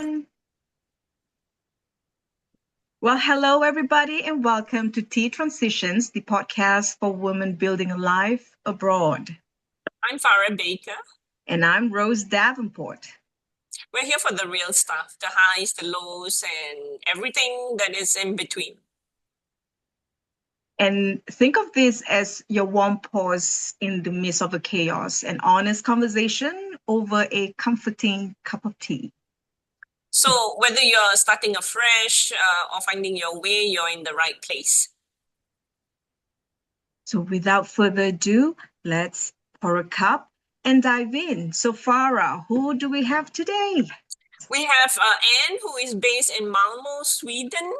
Well, hello, everybody, and welcome to T Transitions, the podcast for women building a life abroad. I'm Farah Baker. And I'm Rose Davenport. We're here for the real stuff, the highs, the lows, and everything that is in between. And think of this as your warm pause in the midst of the chaos, an honest conversation over a comforting cup of tea. So, whether you're starting afresh or finding your way, you're in the right place. So, without further ado, let's pour a cup and dive in. So, Farah, who do we have today? We have Ann, who is based in Malmo, Sweden,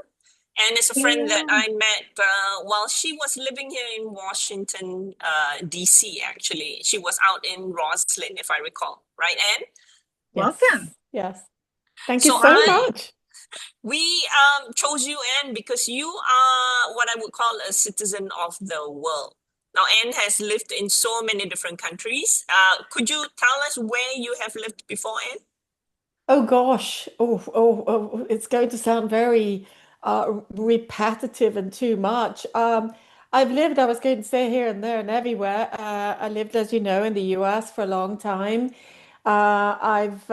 and is a friend that I met while she was living here in Washington, D.C., actually. She was out in Roslyn, if I recall. Right, Ann? Welcome. Yes. Thank you so much. We chose you, Anne, because you are what I would call a citizen of the world. Now, Anne has lived in so many different countries. Could you tell us where you have lived before, Anne? Oh gosh. It's going to sound very repetitive and too much. I was going to say here and there and everywhere. I lived, as you know, in the US for a long time. I've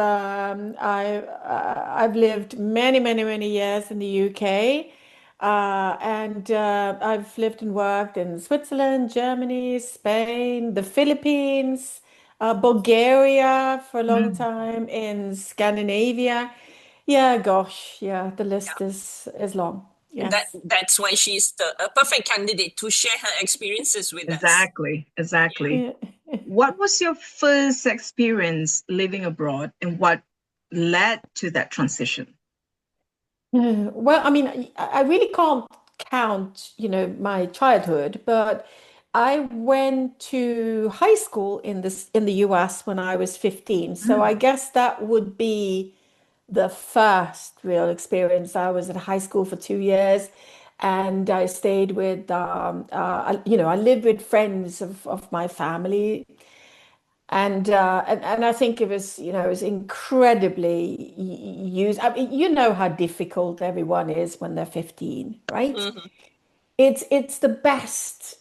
lived many years in the UK, and I've lived and worked in Switzerland, Germany, Spain, the Philippines, Bulgaria for a long time, in Scandinavia. Yeah, gosh, yeah, the list is long. Yes. That's why she's a perfect candidate to share her experiences with us. Exactly. Yeah. What was your first experience living abroad and what led to that transition? Well, I mean, I really can't count, my childhood, but I went to high school in the US when I was 15. So I guess that would be the first real experience. I was at high school for 2 years, and I stayed with I lived with friends of my family, and I think it was incredibly used. I mean, you know how difficult everyone is when they're 15, right? Mm-hmm. It's the best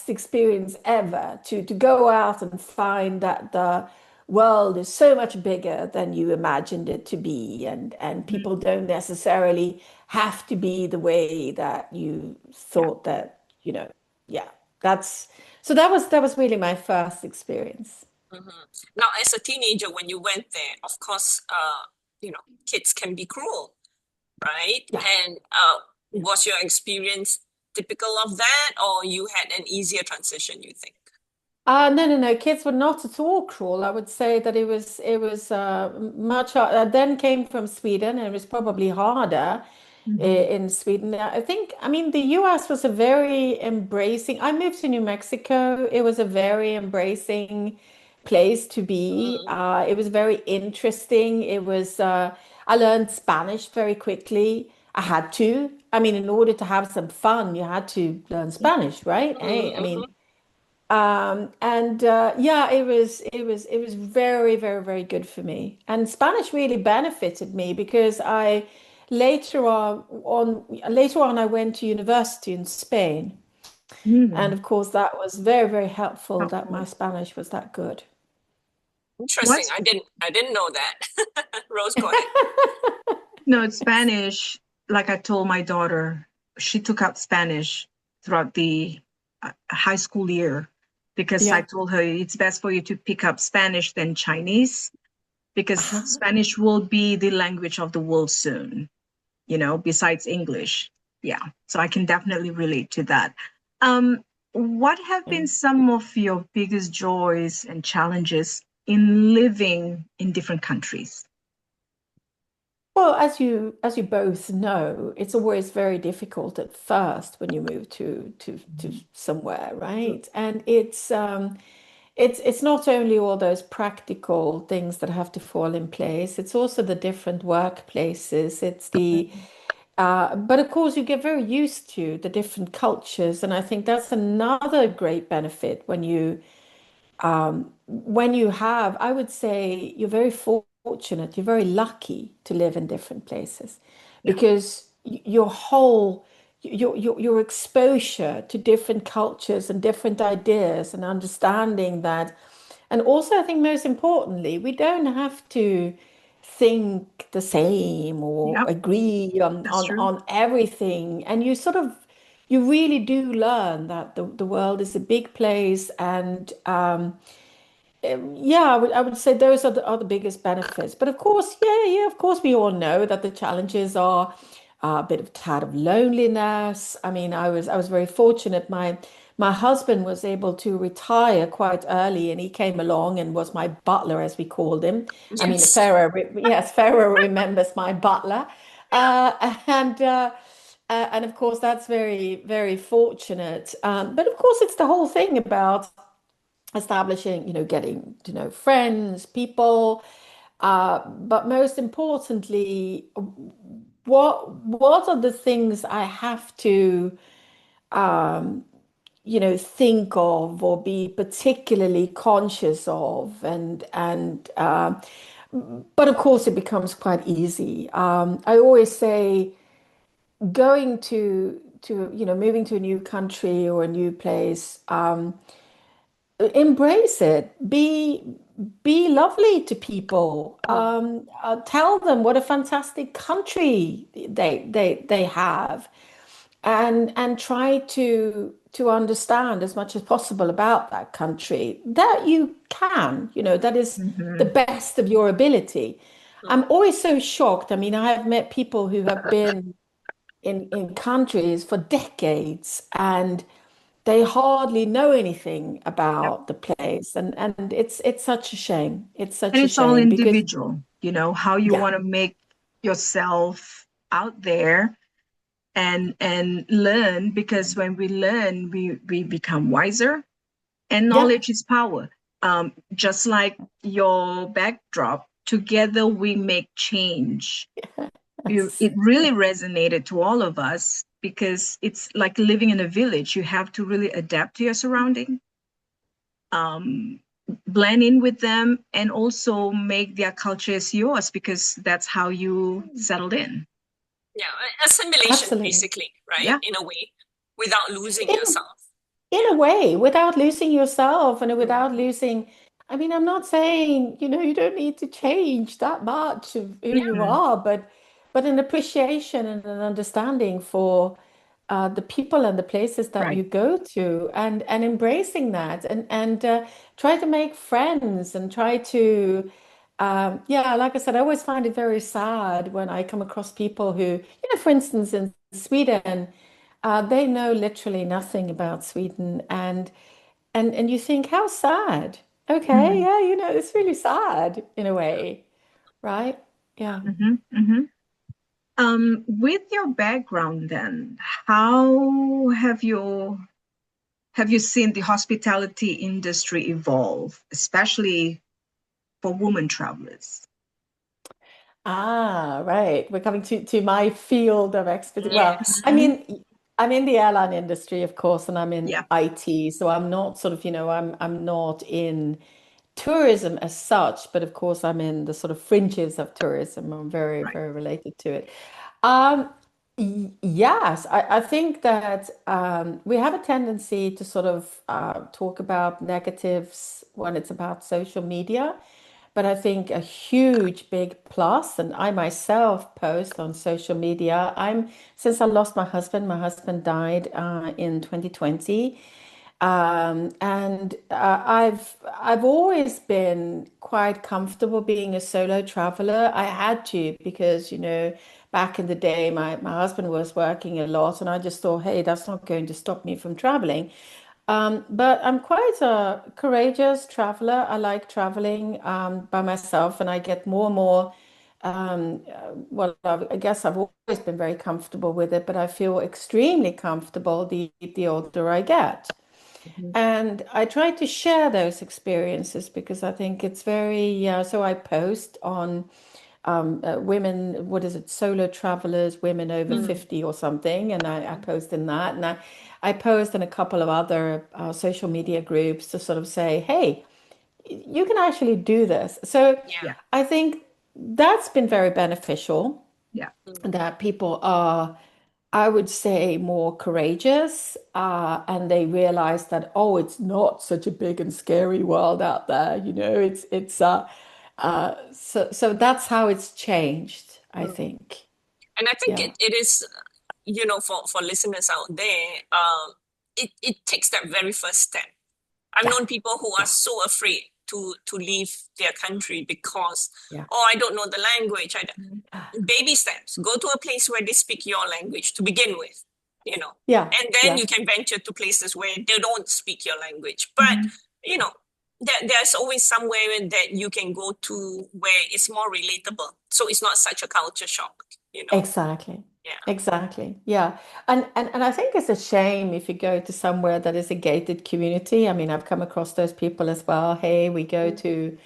experience ever to go out and find that the world is so much bigger than you imagined it to be, and people don't necessarily have to be the way that you thought that, yeah. That's so that was really my first experience. Mm-hmm. Now, as a teenager, when you went there, of course, kids can be cruel, right? Yeah. And was your experience typical of that, or you had an easier transition, you think? No. Kids were not at all cruel. I would say that it was much harder. I then came from Sweden, and it was probably harder in Sweden. I think, I mean, the US was a very embracing. I moved to New Mexico. It was a very embracing place to be. Mm, It was very interesting. I learned Spanish very quickly. I had to. I mean, in order to have some fun, you had to learn Spanish, right? Hey, I mean. mm-hmm. And yeah, it was very good for me. And Spanish really benefited me because I later on I went to university in Spain. And Mm. of course that was very helpful that my Helpful. Spanish was that good. Interesting. What's I didn't know that. Rose, go ahead. no, it's Spanish. Like I told my daughter, she took up Spanish throughout the high school year because I Yeah. told her it's best for you to pick up Spanish than Chinese because Uh-huh. Spanish will be the language of the world soon, besides English. Yeah, so I can definitely relate to that. What have Yeah. been some of your biggest joys and challenges in living in different countries? Well, as you both know, it's always very difficult at first when you move to somewhere, right? And it's not only all those practical things that have to fall in place, it's also the different workplaces. But of course, you get very used to the different cultures, and I think that's another great benefit when you have, I would say, you're very fortunate, you're very lucky to live in different places Yeah. because your whole your exposure to different cultures and different ideas and understanding that, and also I think most importantly, we don't have to think the same or Yep. agree That's true. on everything. And you sort of you really do learn that the world is a big place and yeah, I would say those are the biggest benefits. But of course, yeah, of course, we all know that the challenges are a bit of tad of loneliness. I mean, I was very fortunate. My husband was able to retire quite early, and he came along and was my butler, as we called him. I mean, Yes. Yes, Pharaoh remembers my butler, Yeah. and of course, that's very fortunate. But of course, it's the whole thing about establishing, getting to know friends, people, but most importantly, what are the things I have to, think of or be particularly conscious of, and but of course it becomes quite easy. I always say going to moving to a new country or a new place. Embrace it. Be lovely to people. Mm. Tell them what a fantastic country they have, and try to understand as much as possible about that country that you can. That is the Hmm. best of your ability. Mm. I'm always so shocked. I mean, I have met people who have been in countries for decades and they hardly know anything Yep. about the place, and it's such a shame. It's And such a it's all shame because individual, how you yeah, want to make yourself out there and learn, because when we learn, we become wiser, and yeah, knowledge is power. Just like your backdrop, together we make change. yes, It really resonated to all of us because it's like living in a village. You have to really adapt to your surrounding, um, blend in with them, and also make their cultures yours because that's how you settled in. Yeah. Assimilation, absolutely. basically, right? Yeah. In a way, without losing In yourself. in a Yeah. way, without losing yourself and Mm. without losing, I mean, I'm not saying, you don't need to change that much of who Yeah. you Mm, are, but an appreciation and an understanding for the people and the places that right. you go to and embracing that and try to make friends and try to yeah, like I said, I always find it very sad when I come across people who, for instance, in Sweden. They know literally nothing about Sweden, and you think, how sad. Okay, Hmm. yeah, it's really sad in a way, right? Yeah. Hmm. Hmm. With your background, then, how have you seen the hospitality industry evolve, especially for women travelers? Ah, right. We're coming to my field of expertise. Well, Yes. Hmm. I'm in the airline industry, of course, and I'm in Yeah. IT, so I'm not sort of, I'm not in tourism as such, but of course I'm in the sort of fringes of tourism. I'm very, Right. very related to it. Um, yes, I think that we have a tendency to sort of talk about negatives when it's about social media. But I think a huge big plus, and I myself post on social media. Since I lost my husband died in 2020. And I've always been quite comfortable being a solo traveler. I had to because, back in the day, my husband was working a lot, and I just thought, hey, that's not going to stop me from traveling. But I'm quite a courageous traveler. I like traveling by myself, and I get more and more. Well, I guess I've always been very comfortable with it, but I feel extremely comfortable the older I get. Mhm. And I try to share those experiences because I think it's very, so I post on women, what is it, solo travelers, women over Mm. 50 or something. And I post in that. And I post in a couple of other social media groups to sort of say, hey, you can actually do this. So Yeah. Yeah. I think that's been very beneficial, Yeah. Mm. that people are, I would say, more courageous, and they realize that, oh, it's not such a big and scary world out there. So that's how it's changed, I Mm. think. And I think Yeah, it is, for listeners out there, it takes that very first step. I've yeah, known people who are yeah, so afraid to leave their country because, yeah, oh, I don't know the language. Mhm. Baby steps. Go to a place where they speak your language to begin with, yeah, and then yeah. you can venture to places where they don't speak your language. But, Mhm. you know, there's always somewhere that you can go to where it's more relatable. So it's not such a culture shock. Exactly. Yeah. Exactly. Yeah. And I think it's a shame if you go to somewhere that is a gated community. I mean, I've come across those people as well. Hey, we go Mm. to,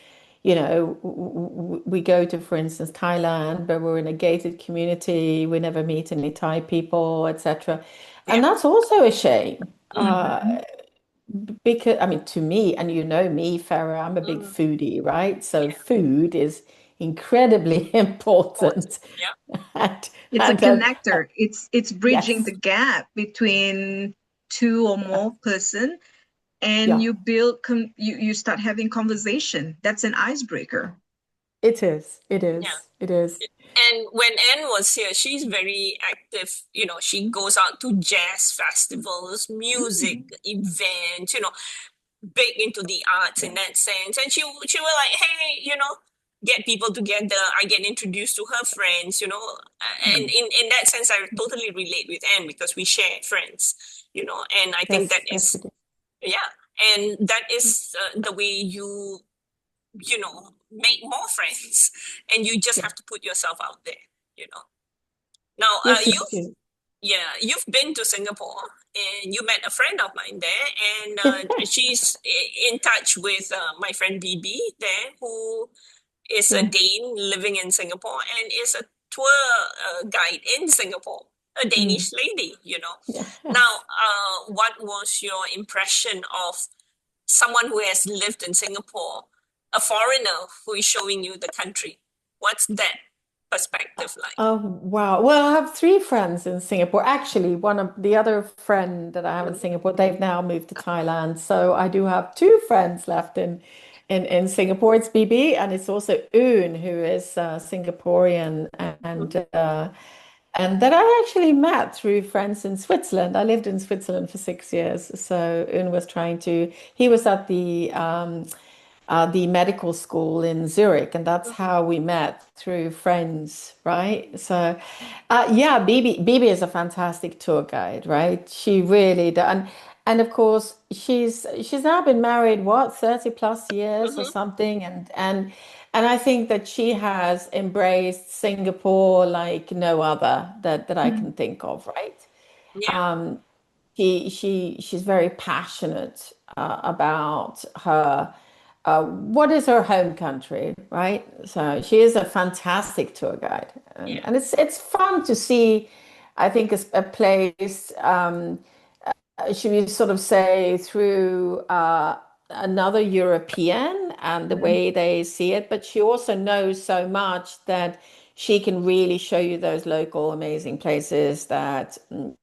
we go to, for instance, Thailand, but we're in a gated community. We never meet any Thai people, etc. Yeah. And that's also a shame. Mm. Mhm. Because, I mean, to me, and you know me, Farah, I'm a big Mm. foodie, right? So Yeah. food is incredibly Important. important. Yeah. And, It's a and connector. It's bridging the yes, gap between two or yeah, more person, and yeah, you build you start having conversation. That's an icebreaker. it is. It Yeah. is. It is. And when Anne was here, she's very active. She goes out to jazz festivals, music Mm. events, big into the arts in Yeah. that sense. And she will like, hey, get people together. I get introduced to her friends. And Mm. in that sense, I totally relate with Anne because we share friends. And I think that Yes, yes, we is, do. yeah. And that is the way you make more friends. And you just Yeah. have to put yourself out there. Now, Yes, you do. you've been to Singapore and you met a friend of mine there, and she's in touch with my friend BB there, who is a Yeah. Dane living in Singapore and is a tour guide in Singapore, a Mm. Danish lady. Now, Yes. what was your impression of someone who has lived in Singapore, a foreigner who is showing you the country? What's that perspective like? Oh, wow. Well, I have three friends in Singapore. Actually, one of the other friend that I have in Mm. Singapore, they've now moved to Thailand. So I do have two friends left in Singapore. It's BB, and it's also Un, who is Singaporean, Mhm. and that I actually met through friends in Switzerland. I lived in Switzerland for 6 years. So Un was he was at the medical school in Zurich, and that's Mhm. how we met through friends, right? So, yeah, BB is a fantastic tour guide, right? She really does, and of course she's now been married what 30 plus years or Mhm. something, and I think that she has embraced Singapore like no other that I Mm. can think of, right? Yeah. She's very passionate about her what is her home country, right? So she is a fantastic tour guide, and, Yeah. and it's fun to see. I think a place should we sort of say through another European and the Mm. way they see it, but she also knows so much that she can really show you those local amazing places that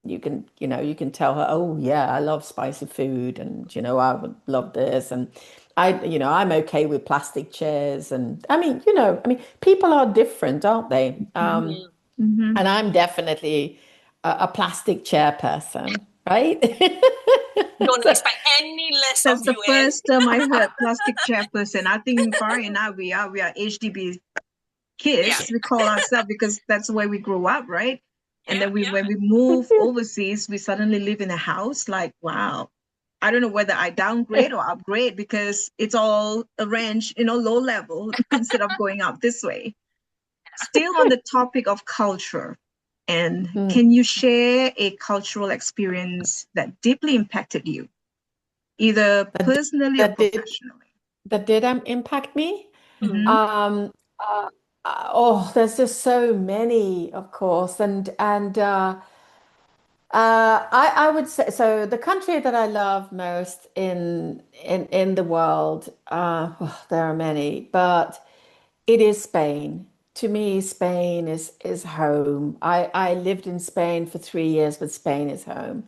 you can tell her, oh yeah, I love spicy food, and I would love this, and I'm okay with plastic chairs, and I mean, people are different, aren't they? Mhm. Mhm. Mhm. And I'm definitely a plastic chair person, right? Don't So, expect any less That's of the you, Anne. first term I heard, plastic chairperson. I think Farah and I, we are HDB Yeah. kids. We call ourselves because that's the way we grew up, right? And Yeah. then Yeah. when we move overseas, we suddenly live in a house. Like, wow. I don't know whether I downgrade or upgrade because it's all arranged, low level instead of going up this way. Still on the topic of culture, and mm, can you share a cultural experience that deeply impacted you, either that did, personally or that did professionally? impact me. Mm-hmm. Um, there's just so many, of course, and I would say so. The country that I love most in the world, there are many, but it is Spain. to me, Spain is home. I lived in Spain for 3 years, but Spain is home.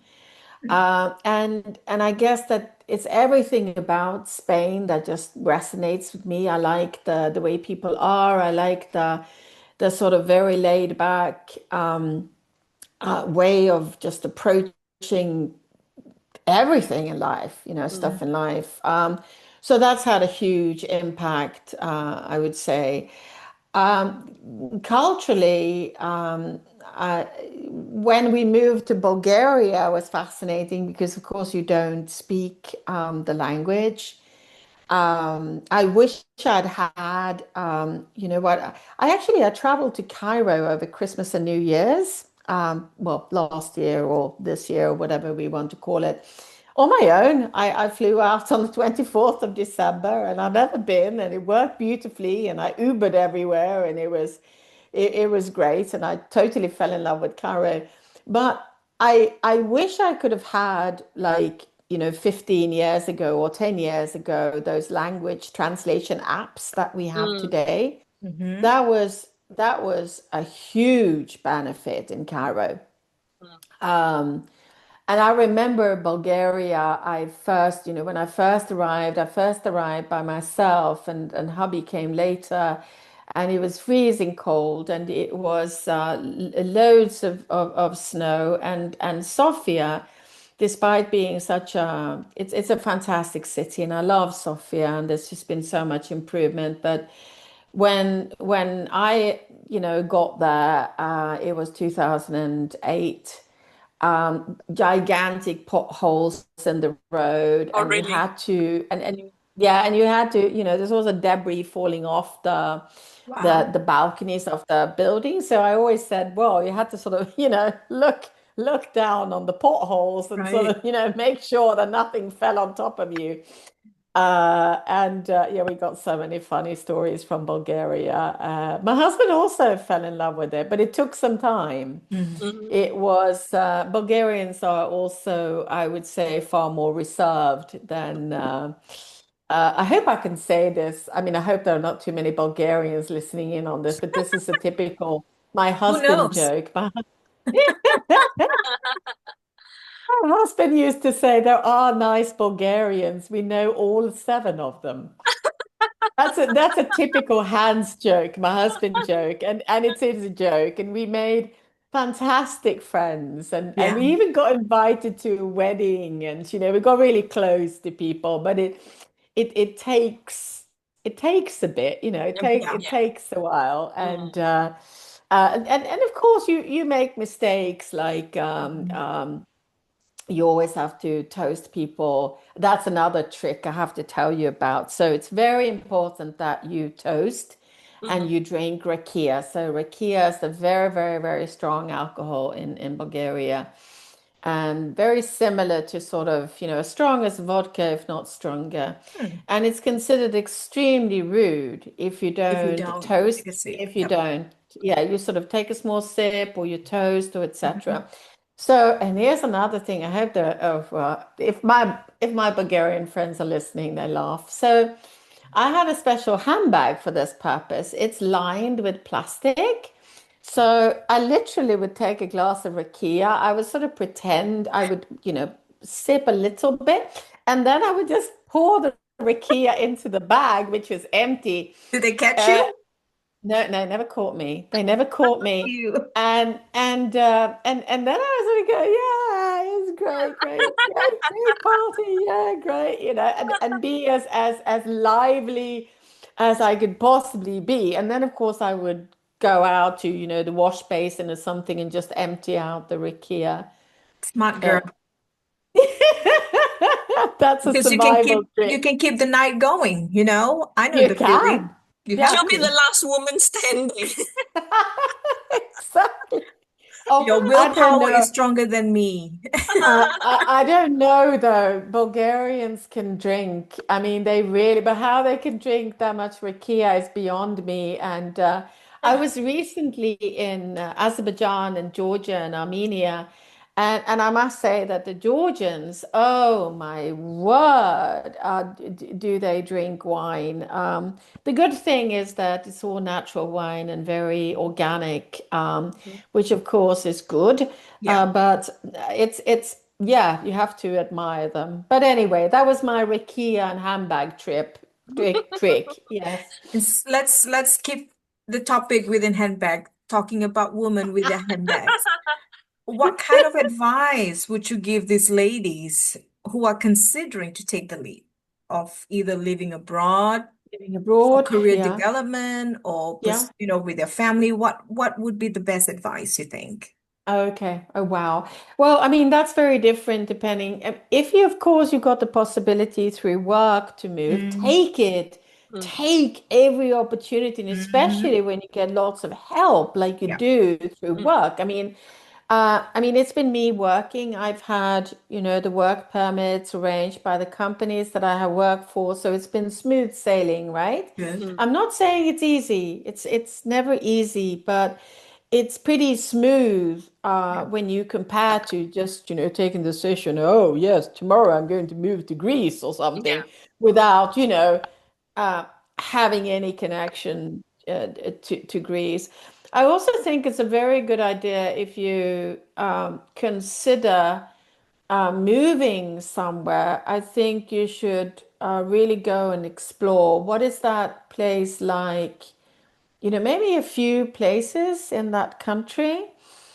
And I guess that it's everything about Spain that just resonates with me. I like the way people are. I like the sort of very laid back way of just approaching everything in life, stuff Mm, in life. So that's had a huge impact, I would say. Culturally, when we moved to Bulgaria, was fascinating because, of course, you don't speak the language. I wish I'd had, you know what? I traveled to Cairo over Christmas and New Year's, well, last year or this year or whatever we want to call it, on my own. I flew out on the 24th of December and I've never been, and it worked beautifully, and I Ubered everywhere, and it was great, and I totally fell in love with Cairo. But I wish I could have had, like, 15 years ago or 10 years ago, those language translation apps that we have mm, today. Mm-hmm. That was a huge benefit in Cairo. mm, Um, and I remember Bulgaria, when I first arrived by myself, and hubby came later, and it was freezing cold, and it was loads of snow, and Sofia, despite being it's a fantastic city, and I love Sofia, and there's just been so much improvement. But when I, got there, it was 2008, gigantic potholes in the road, oh, and you really? had to, yeah, and you had to, there's also debris falling off the Wow. balconies of the building. So I always said, well, you had to sort of, look down on the potholes and sort Right. of, make sure that nothing fell on top of you. And yeah, we got so many funny stories from Bulgaria. My husband also fell in love with it, but it took some time. Mm. Hmm. It was Bulgarians are also, I would say, far more reserved than. I hope I can say this. I mean, I hope there are not too many Bulgarians listening in on this, but this is a typical my Who husband knows? joke. My husband used to say there are nice Bulgarians. We know all seven of them. That's a typical Hans joke, my husband joke, and it is a joke. And we made fantastic friends, and Yeah. we even got invited to a wedding, and we got really close to people. But it takes a bit, it Yep, take Yeah. it yeah. takes a while, Mm, and of course you make mistakes like Mhm. you always have to toast people. That's another trick I have to tell you about. So it's very important that you toast and mhm, you drink rakia. So rakia is a very, very, very strong alcohol in Bulgaria, and very similar to sort of, as strong as vodka, if not stronger. Hmm. And it's considered extremely rude if you If you don't don't take a toast, seat. if you Yep. don't, yeah, you sort of take a small sip or you toast or Mhm. etc. So, and here's another thing. I hope that if my Bulgarian friends are listening, they laugh. So, I had a special handbag for this purpose. It's lined with plastic. So I literally would take a glass of rakia. I would sort of pretend I would, sip a little bit, and then I would just pour the rakia into the bag, which was empty. Did they catch Uh, you? no, no, never caught me. They never caught me. You. And then I was sort of going, yeah, it's great, great, great, great party, yeah, great, and be as lively as I could possibly be. And then of course I would go out to, the wash basin or something and just empty out the rakia. Smart girl. Uh, that's a Because you can survival keep trick. the night going, you know? I know You the feeling. can. You Yeah, have she'll be the to. last woman standing. exactly. Oh, Your I don't willpower is know. stronger than me. I don't know though. Bulgarians can drink. I mean, they really, but how they can drink that much rakia is beyond me. And I was recently in Azerbaijan and Georgia and Armenia, And I must say that the Georgians, oh my word, do they drink wine? The good thing is that it's all natural wine and very organic, Mhm. which of course is good. Yeah. But it's yeah, you have to admire them. But anyway, that was my Rakia and handbag trick. Yes. Let's keep the topic within handbag, talking about women with their handbags. What kind of advice would you give these ladies who are considering to take the leap of either living abroad Living for abroad, career yeah. development or Yeah. with their family? What would be the best advice you think? Okay. Oh, wow. Well, I mean, that's very different depending. If you, of course, you've got the possibility through work to move, Mm, take it. Mm. Take every opportunity, and hmm. especially when you get lots of help like you Yeah. do through Mm. work. I mean, it's been me working. I've had, the work permits arranged by the companies that I have worked for, so it's been smooth sailing, right? Good. Mm. I'm not saying it's easy. It's never easy, but it's pretty smooth Yeah. when you compare to just, taking the decision, oh, yes, tomorrow I'm going to move to Greece or Yeah. something without, uh, having any connection to Greece. I also think it's a very good idea if you consider moving somewhere. I think you should really go and explore what is that place like, maybe a few places in that country.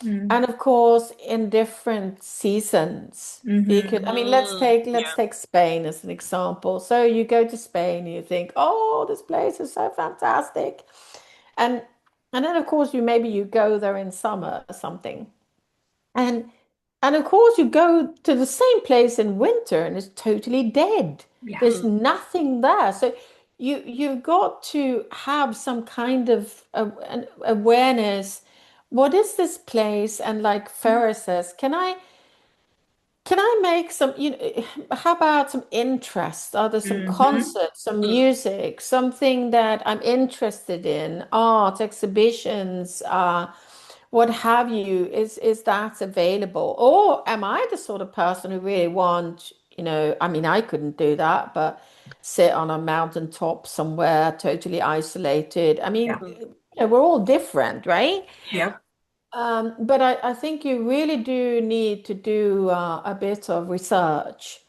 Mm. And of course, in different seasons. Because I Hmm. mean, let's Mm. take let's Yeah. take Spain as an example. So you go to Spain and you think, oh, this place is so fantastic. And and then of course you go there in summer or something. And and of course, you go to the same place in winter and it's totally dead. Yeah. There's Mm. nothing there. So you've got to have some kind of an awareness. What is this place? And like Farah says, can I make some, how about some interest? Are there some Hmm. concerts, some Mm. music, something that I'm interested in, art, exhibitions, what have you? Is that available? Or am I the sort of person who really want, I mean, I couldn't do that, but sit on a mountaintop somewhere totally isolated. I mean, Yeah. Mm. we're all different, right? Yeah. Yep. But I think you really do need to do a bit of research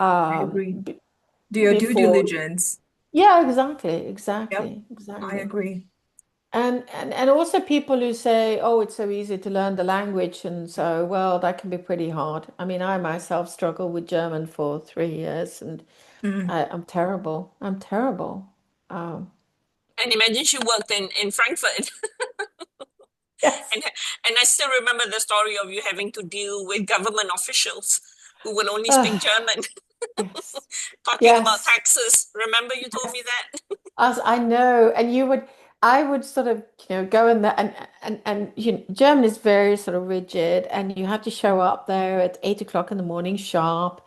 I um, agree. b Do your due before. diligence. Yeah, exactly, Yep. exactly, I exactly. agree. And also people who say, oh, it's so easy to learn the language, and so, well, that can be pretty hard. I mean, I myself struggled with German for 3 years, and Mm. I'm terrible. I'm terrible. Um, And imagine she worked in Frankfurt. yes. And and I still remember the story of you having to deal with government officials who will only speak Uh, German, yes. talking about Yes. taxes. Remember you told me Yes. that? As I know, and I would sort of, go in there, and German is very sort of rigid, and you have to show up there at 8 o'clock in the morning sharp,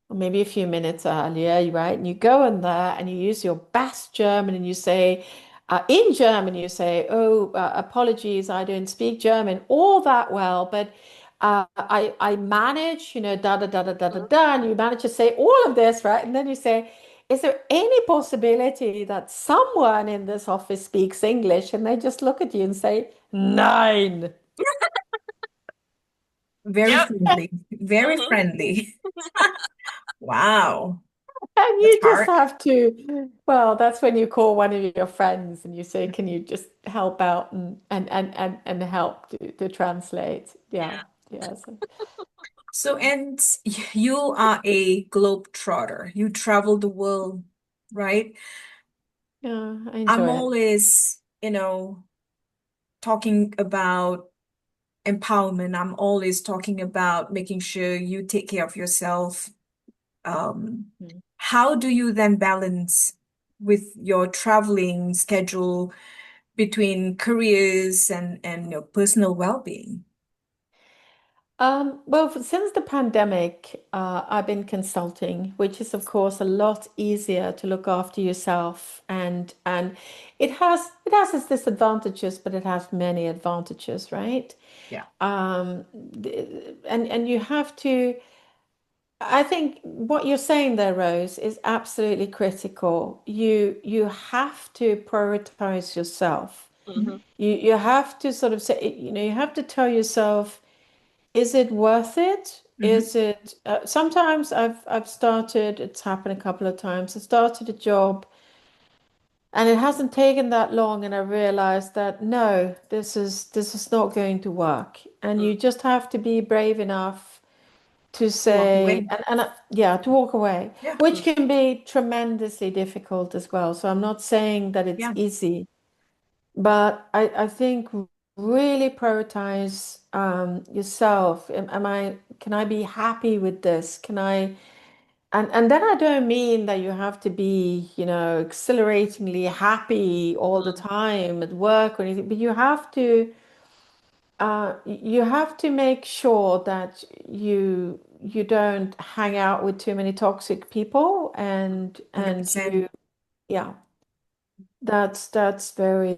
or maybe a few minutes earlier, right? And you go in there and you use your best German, and you say, in German, you say, "Oh, apologies, I don't speak German all that well, but I manage, da da da da da da Mm. da," and you manage to say all of this, right? And then you say, "Is there any possibility that someone in this office speaks English?" And they just look at you and say, "Nine." Very Yep. friendly. Very Hmm. friendly. Wow. And That's you just hard. have to, well, that's when you call one of your friends and you say, can you just help out and help to translate? Yeah. Yeah. Yeah. So, So, and you are a globetrotter. You travel the world, right? yeah, I I'm enjoy it. always, talking about empowerment. I'm always talking about making sure you take care of yourself. Um, Mm. how do you then balance with your traveling schedule between careers and your personal well-being? Since the pandemic, I've been consulting, which is of course a lot easier to look after yourself, and it has its disadvantages, but it has many advantages, right? Yeah. And you have to. I think what you're saying there, Rose, is absolutely critical. You have to prioritize yourself. Mhm. Hmm. You have to sort of say, you have to tell yourself, is it worth it? Mhm. Is it sometimes I've started, it's happened a couple of times. I started a job and it hasn't taken that long and I realized that no, this is not going to work. And you just have to be brave enough to To walk say, away. yeah, to walk away, Yeah. which can be tremendously difficult as well. So I'm not saying that it's Yeah. easy, but I think really prioritize yourself. Can I be happy with this? And then I don't mean that you have to be, exhilaratingly happy all the time at work or anything, but you have to make sure that you don't hang out with too many toxic people and 100%. yeah, that's very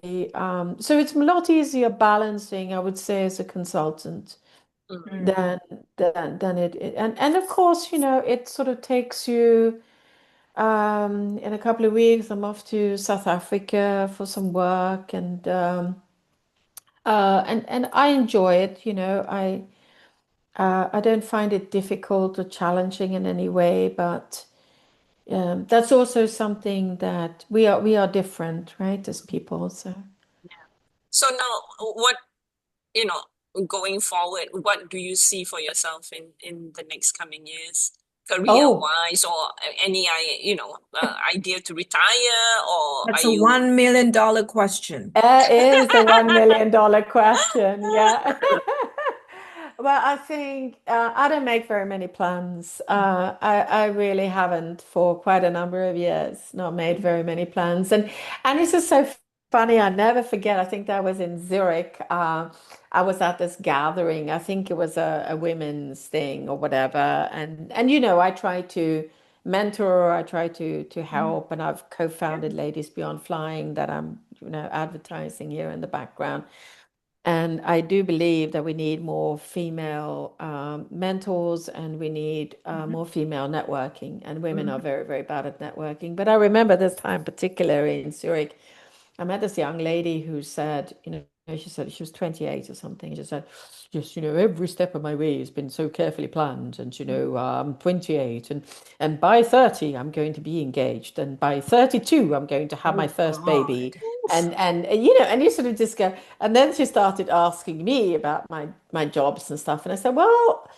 so it's a lot easier balancing, I would say, as a consultant Hmm. Mm. than than and of course, it sort of takes you in a couple of weeks. I'm off to South Africa for some work and I enjoy it, I don't find it difficult or challenging in any way, but that's also something that we are different, right, as people. So, So now, what, you know, going forward, what do you see for yourself in the next coming years, career oh, wise, or any, idea to retire, or are That's a you? $1 million question. that is the $1 million question. Yeah. Well, I think I don't make very many plans. I really haven't for quite a number of years, not made very many plans. And it's just so funny. I never forget. I think that was in Zurich. I was at this gathering. I think it was a women's thing or whatever. And I try to mentor, I try to Mhm. help, and I've Yeah. co-founded Ladies Beyond Flying that I'm, advertising here in the background. And I do believe that we need more female mentors and we need Mhm. more female networking. And women are Mhm. very, very bad at networking. But I remember this time, particularly in Zurich, I met this young lady who said, she said she was 28 or something. She said, just, every step of my way has been so carefully planned. And, I'm 28 and by 30, I'm going to be engaged. And by 32, I'm going to have my Oh first baby. God. And you sort of just go, and then she started asking me about my jobs and stuff. And I said, well,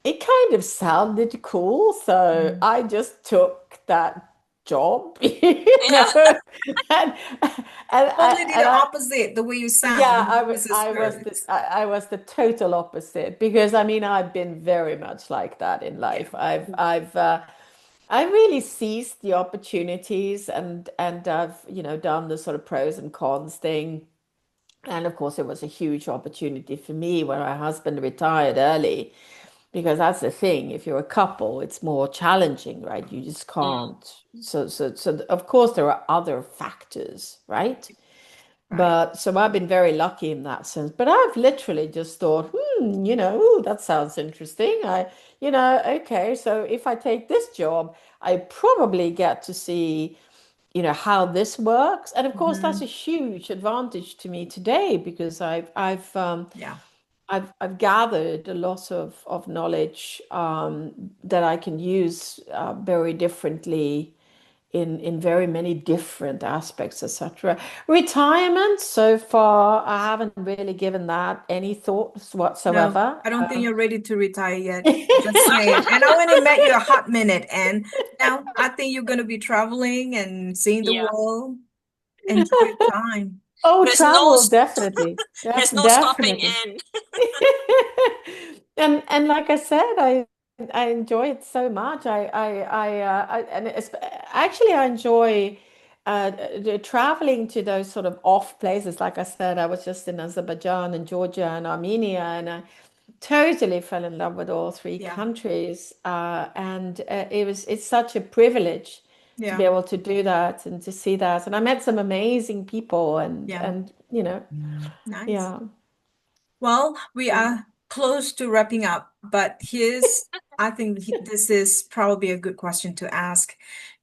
it kind of sounded cool, so Mm. I just took that job, Yeah. and Totally did and the I opposite the way you yeah, sound I was versus I was the hers. I was the total opposite because I mean I've been very much like that in Yeah. life. I really seized the opportunities and I've done the sort of pros and cons thing. And of course, it was a huge opportunity for me when my husband retired early, because that's the thing. If you're a couple, it's more challenging, right? You just Mm, can't. So of course, there are other factors, right? Right. But so I've been very lucky in that sense. But I've literally just thought, ooh, that sounds interesting. Okay, so if I take this job, I probably get to see how this works. And of course that's a Mhm. huge advantage to me today because Yeah. I've gathered a lot of knowledge that I can use very differently in very many different aspects, etc. Retirement, so far I haven't really given that any thoughts No, whatsoever. I don't think you're ready to retire yet. Just saying. And I only met you a hot minute, and now I think you're going to be traveling and seeing the yeah. world. Enjoy your time. Oh, There's no travel, definitely. there's no stopping Definitely. in. And like I said, I enjoy it so much. And actually I enjoy traveling to those sort of off places. Like I said, I was just in Azerbaijan and Georgia and Armenia, totally fell in love with all three Yeah. countries, and it's such a privilege to be Yeah. able to do that and to see that. And I met some amazing people, Yeah. and Nice. yeah. Well, we are close to wrapping up, but I think this is probably a good question to ask.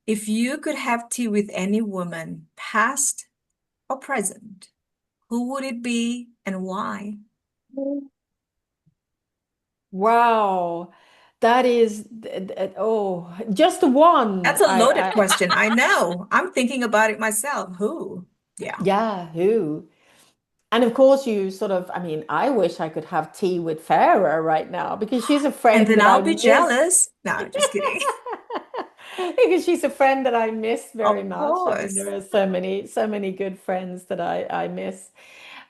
If you could have tea with any woman, past or present, who would it be and why? Wow, that is oh, just one. That's a loaded question. I know. I'm thinking about it myself. Who? Yeah. Yeah, who? And of course, you sort of, I mean, I wish I could have tea with Farah right now because she's a And friend then that I I'll be miss. jealous. No, just kidding. Because she's a friend that I miss very Of much. I mean, course. there are so many good friends that I miss.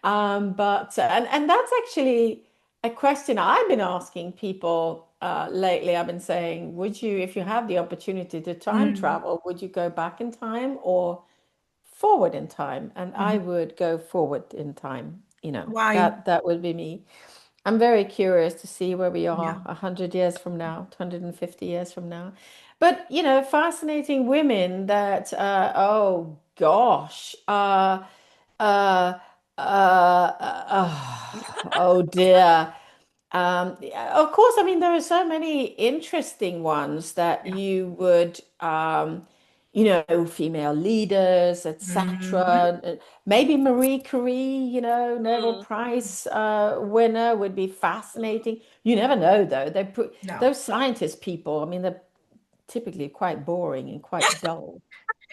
But and that's actually a question I've been asking people lately. I've been saying, would you, if you have the opportunity to time Mm. travel, would you go back in time or forward in time? And I Mhm. would go forward in time. Why? That would be me. I'm very curious to see where we Yeah. are 100 years from now, 250 years from now. But, fascinating women that, oh gosh, uh, oh dear. Yeah, of course, I mean, there are so many interesting ones that Yeah. you would, female leaders, Mhm. etc. Maybe Marie Curie, Nobel Mm. Prize winner would be fascinating. You never know, though. No. Those scientist people, I mean, they're typically quite boring and quite dull,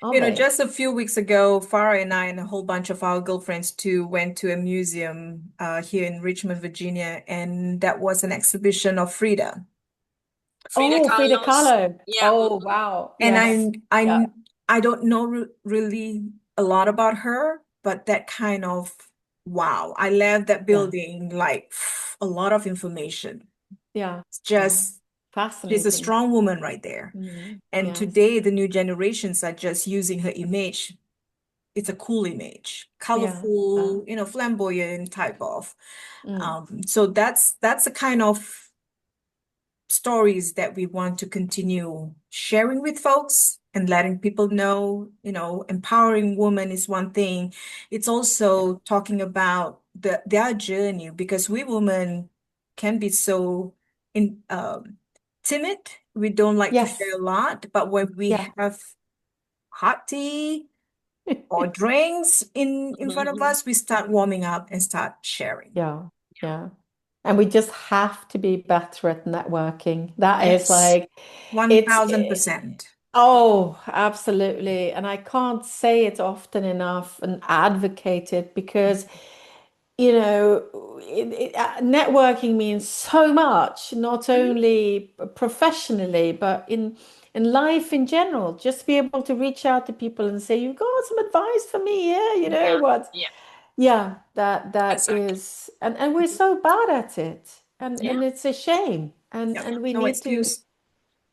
aren't they? Just a few weeks ago, Farah and I and a whole bunch of our girlfriends too went to a museum here in Richmond, Virginia, and that was an exhibition of Frida. Frida Oh, Frida Kahlo's. Kahlo. Yeah. Oh, wow. And Yes. Yeah. I don't know really a lot about her, but that kind of wow. I left that Yeah. building like a lot of information. Yeah. It's Yeah. just she's a Fascinating. strong woman right there. And Yes. today the new generations are just using her image. It's a cool image, Yeah. colorful, flamboyant type of. Mm. So that's the kind of stories that we want to continue sharing with folks and letting people know, empowering women is one thing. It's Yeah. also talking about their journey because we women can be so timid. We don't like to share Yes. a lot, but when we Yeah. have hot tea or drinks in front of us, we start warming up and start sharing. Yeah. Yeah. And we just have to be better at networking. That is Yes, like, it's, 1000%. oh, absolutely. And I can't say it often enough and advocate it because networking means so much, not only professionally, but in life in general. Just be able to reach out to people and say, "You've got some advice for me here." You know Yeah. what? Yeah. Yeah, that Exactly. is, and we're so bad at it, Yeah. and it's a shame, Yep. and we No need to. excuse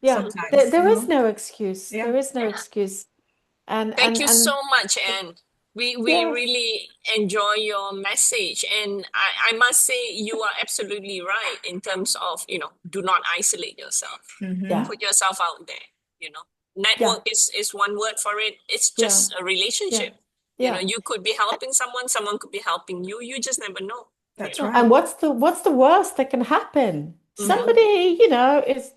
Yeah, sometimes, there is no excuse. Yeah. There is no Yeah. excuse, and Thank and you and so much, Anne. We yes, really enjoy your message. And I must say you are absolutely right in terms of, do not isolate yourself. Mm-hmm. yeah, Put yourself out there, you know. yeah, Network is one word for it. It's yeah, just a yeah, relationship. yeah. You could be helping someone, someone could be helping you. You just never know. That's Yeah, and right. what's the worst that can happen? Hmm. Somebody,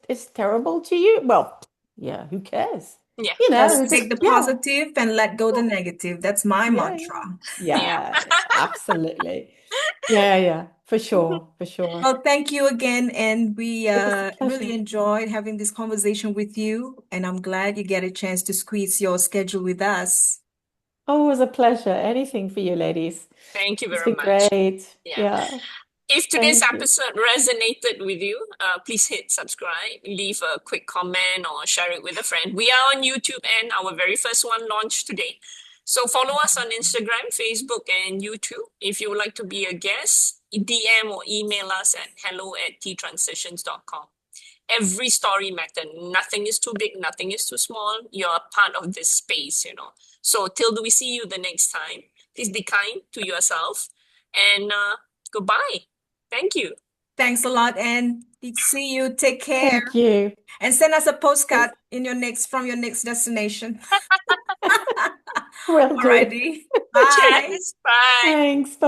is terrible to you. Well, yeah, who cares? Yeah. Just take Just the positive and let go the negative. That's my yeah, mantra. Yeah. yeah, absolutely. Yeah, yeah, for sure, for sure. Well, thank you again, and we It was a really pleasure. enjoyed having this conversation with you, and I'm glad you get a chance to squeeze your schedule with us. Oh, it was a pleasure. Anything for you, ladies. Thank you It's very been much. great. Yeah. Yeah, If today's thank you. episode resonated with you, please hit subscribe, leave a quick comment, or share it with a friend. We are on YouTube, and our very first one launched today. So follow us on Instagram, Facebook, and YouTube. If you would like to be a guest, DM or email us at hello@ttransitions.com. Every story matters. Nothing is too big, nothing is too small. You're a part of this space. So till we see you the next time, please be kind to yourself, and goodbye. Thank you. Thanks a lot, and see you. Take care, Thank you. and send us a postcard from your next destination. Will do. Alrighty. Bye. Cheers. Bye. Thanks. Bye.